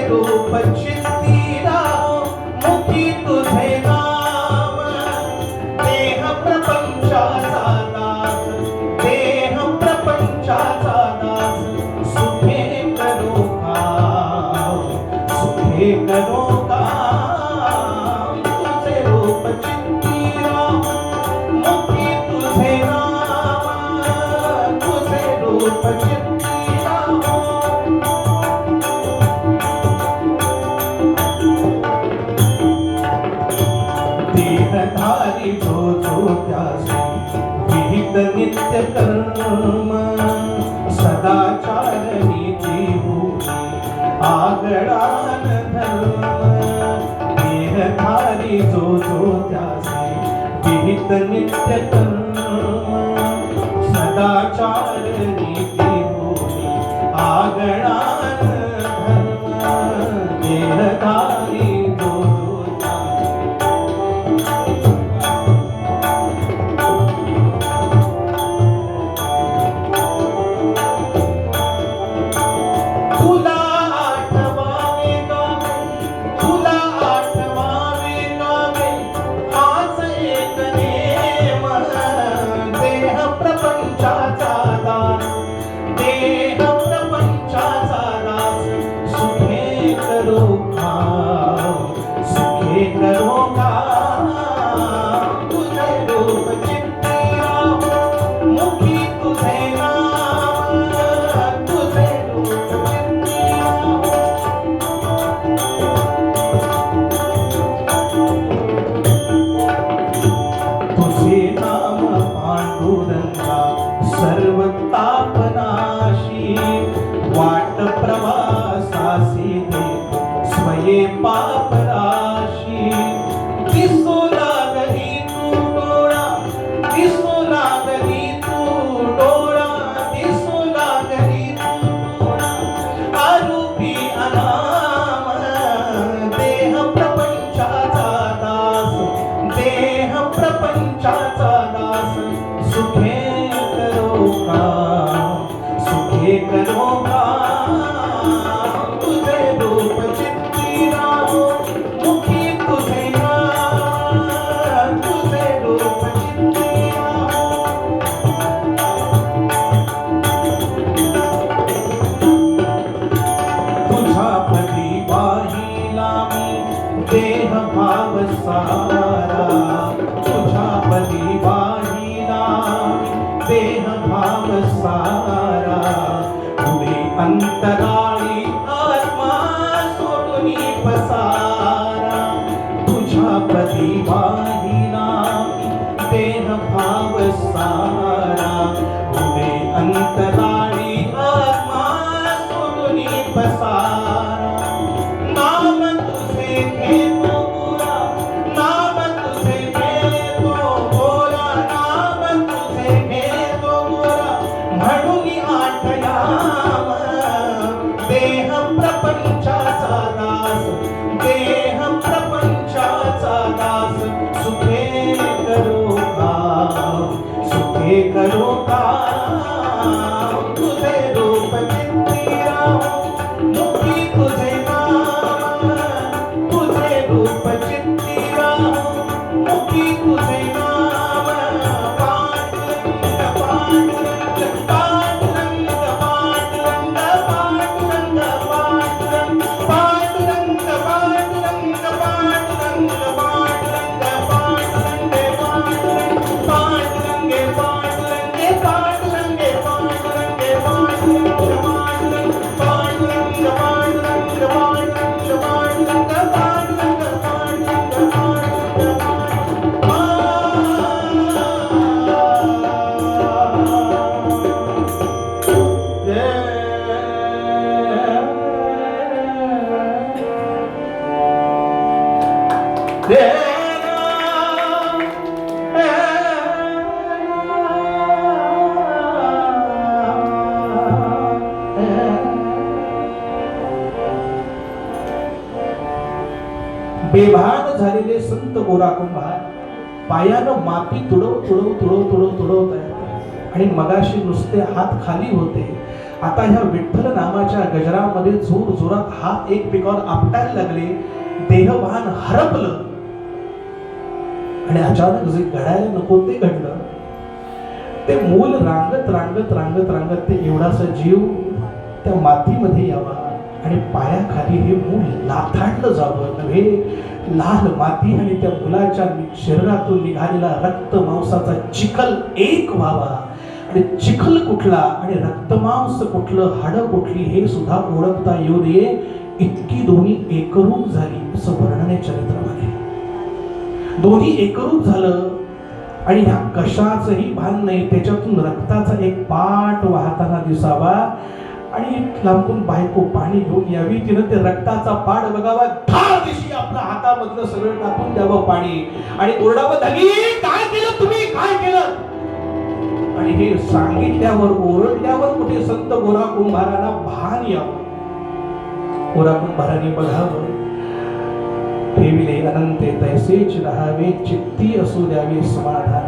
रूप चित्तीरा मुखी तुझे नाम देह प्रपंचाचा दास देह प्रपंचाचा दास सुखे करो काम सुखे करो काम तुझे रूप चित्तीरा मुखी तुझे नाम तुझे रूप चित्तीरा देहधारी जो जो त्यासी विहित नित्य कर्म सदाचार नीती भूमी आगळान धर्म देहधारी जो जो त्यासी विहित नित्य कर्म सदाचार नीती भूमी आगळान धर्म देहधारी जो सर्व तापनाशी वाट प्रवासासी दे स्वये पापराशी दिसू लागली तू डोळा दिसू लागली तू डोळा दिसू लागली तू डोळा आरूपी अनाम देह प्रपंचाचा दास देह प्रपंचाचा दास सुखे सुखे करो काम तुझे रूप चित्तीरा मुखी तुझे नाम तुझे रूप चित्तीरा तुझा पदी वाहिला मी देह भाव सारा तुझा पदी वाहिला देह भाव सारा पुढे अंतराळी आत्मा सोडून पसारा तुझ्या पदी वाहिला देह भाव सारा पुढे अंतराळी आत्मा सोडून पसारा नाम तुझे घेतो गोरा नाम तुझे घेतो गोरा नाम तुझे घेतो गोरा म्हणून आठयाम देह प्रपंचाचा दास देह प्रपंचाचा दास सुखे करो काम सुखे करो काम तुझे रूप चित्तीरा मुखी तुझे नाम तुझे रूप चित्तीरा मुखी तुझे नाम पांडुरंग पांडुरंग पांडुरंग पांडुरंग पांडुरंग पांडुरंग पांडुरंग पांडुरंग पांडुरंग पांडुरंग पांडुरंगे पांडुरंग पांडुरंगे पांडुरंगे पांडुरंगे पांडुरंगे पांडुरंग पांडुरंग पांडुरंग पांडुरंग पांडुरंग पांडुरंग पांडुरंग बेभान झालेले संत गोरा कुंभार पायानं माती तुडव तुडव तुडव तुडव तुडवत आहेत आणि मगाशी नुसते हात खाली होते आता ह्या विठ्ठल नामाच्या गजरामध्ये जोर जोरात हात एक पिकावर आपटायला लागले, देहभान हरपलं आणि अचानक जे घडायला नको ते घडलं. ते मूल रांगत रांगत रांगत रांगत ते एवढासा जीव त्या मातीमध्ये यावा आणि पायाखाली हे मूल लाथाडलं जावं नव्हे. लाल माती आणि त्या मुलाच्या शरीरातून निघालेला रक्त मांसाचा चिखल एक व्हावा. आणि चिखल कुठला आणि रक्तमांस कुठलं, हाडं कुठली हे सुद्धा ओळखता येऊ नये इतकी दोन्ही एकरूप झाली असं वर्णन आहे चरित्रामध्ये. दोन्ही एकरूप झालं आणि ह्या कशाचंही भान नाही. त्याच्यातून रक्ताचा एक पाट वाहताना दिसावा आणि लांबून बायको पाणी घेऊन यावी. तिनं ते रक्ताचा पाट बघावा, धार दिशी आपल्या हातामधलं सगळं टाकून द्यावं पाणी आणि ओरडावं, धनी काय केलं तुम्ही, काय केलं. आणि हे सांगितल्यावर ओरडल्यावर कुठे संत गोरा कुंभारांना भान यावं. गोरा कुंभारांनी बघावं, ठेविले अनंते तैसेच राहावे, चित्ती असू द्यावे समाधान.